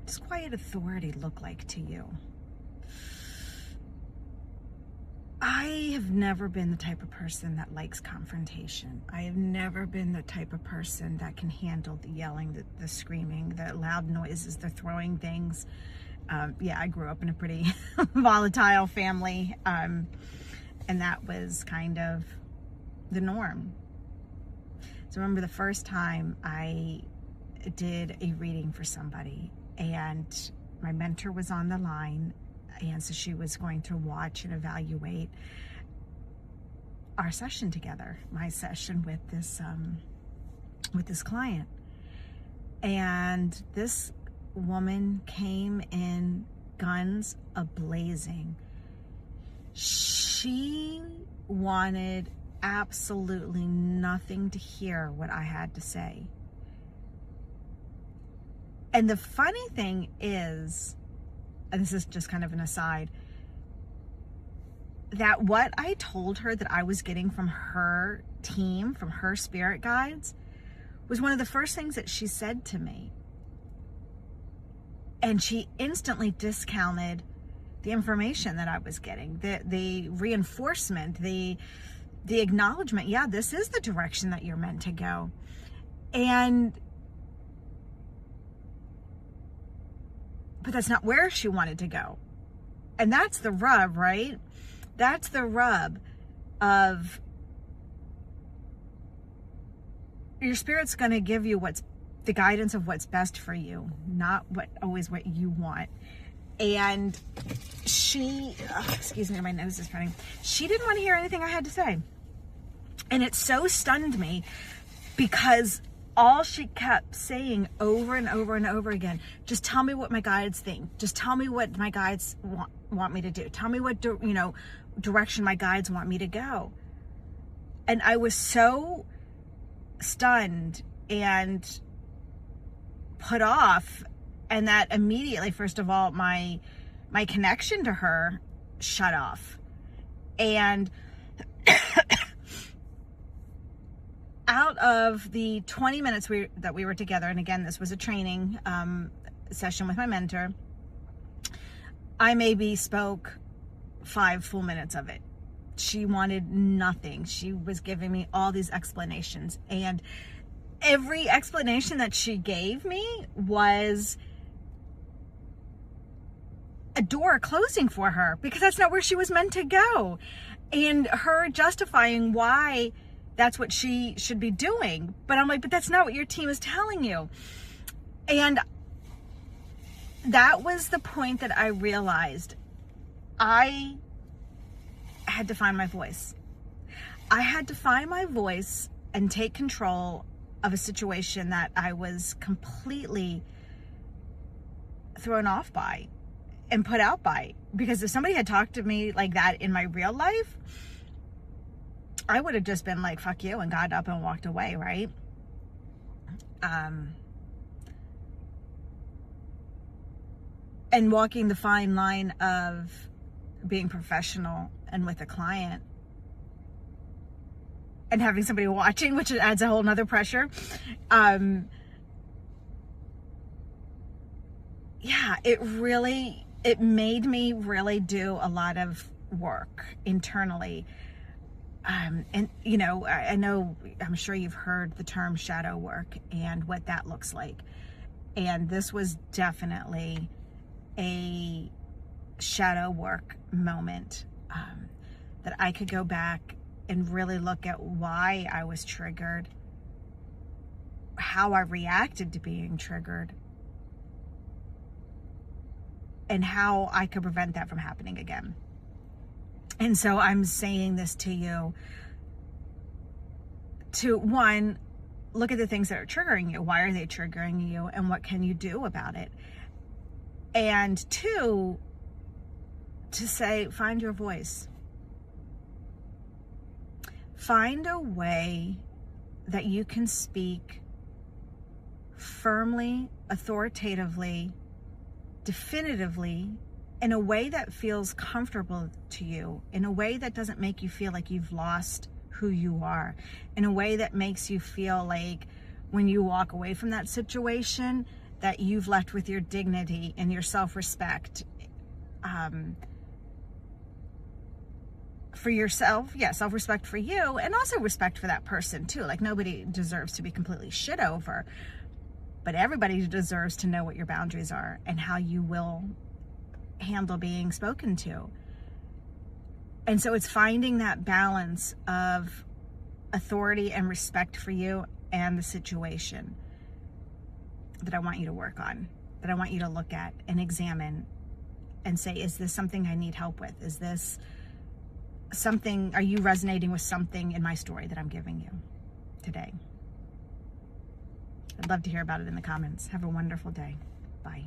does quiet authority look like to you? I have never been the type of person that likes confrontation. I have never been the type of person that can handle the yelling, the screaming, the loud noises, the throwing things. Yeah, I grew up in a pretty volatile family, and that was kind of the norm. So I remember the first time I did a reading for somebody, and my mentor was on the line, and so she was going to watch and evaluate our session together, my session with this client. And this woman came in guns a-blazing. She wanted absolutely nothing to hear what I had to say. And the funny thing is, and this is just kind of an aside, that what I told her that I was getting from her team, from her spirit guides, was one of the first things that she said to me. And she instantly discounted the information that I was getting, the reinforcement, the acknowledgement. Yeah, this is the direction that you're meant to go. But that's not where she wanted to go. And that's the rub, right? That's the rub of your spirit's going to give you the guidance of what's best for you, not always what you want. And excuse me, my nose is running. She didn't want to hear anything I had to say. And it so stunned me because all she kept saying over and over and over again, just tell me what my guides think. Just tell me what my guides want me to do. Tell me what, direction my guides want me to go. And I was so stunned and put off. And that immediately, first of all, my connection to her shut off. And out of the 20 minutes that we were together, and again, this was a training session with my mentor, I maybe spoke 5 full minutes of it. She wanted nothing. She was giving me all these explanations, and every explanation that she gave me was a door closing for her, because that's not where she was meant to go, and her justifying why that's what she should be doing. But I'm like, but that's not what your team is telling you. And that was the point that I realized I had to find my voice. I had to find my voice and take control of a situation that I was completely thrown off by and put out by. Because if somebody had talked to me like that in my real life, I would have just been like, fuck you, and got up and walked away, right? And walking the fine line of being professional and with a client and having somebody watching, which adds a whole nother pressure. Yeah, it made me really do a lot of work internally. And I know, I'm sure you've heard the term shadow work and what that looks like. And this was definitely a shadow work moment, that I could go back and really look at why I was triggered, how I reacted to being triggered, and how I could prevent that from happening again. And so I'm saying this to you to, one, look at the things that are triggering you. Why are they triggering you? And what can you do about it? And 2, to say, find your voice. Find a way that you can speak firmly, authoritatively, definitively, in a way that feels comfortable to you, in a way that doesn't make you feel like you've lost who you are, in a way that makes you feel like when you walk away from that situation, that you've left with your dignity and your self-respect, for yourself, yeah, self-respect for you, and also respect for that person too. Like, nobody deserves to be completely shit over, but everybody deserves to know what your boundaries are and how you will handle being spoken to. And so it's finding that balance of authority and respect for you and the situation that I want you to work on, that I want you to look at and examine and say, is this something I need help with? Is this something, are you resonating with something in my story that I'm giving you today? I'd love to hear about it in the comments. Have a wonderful day. Bye.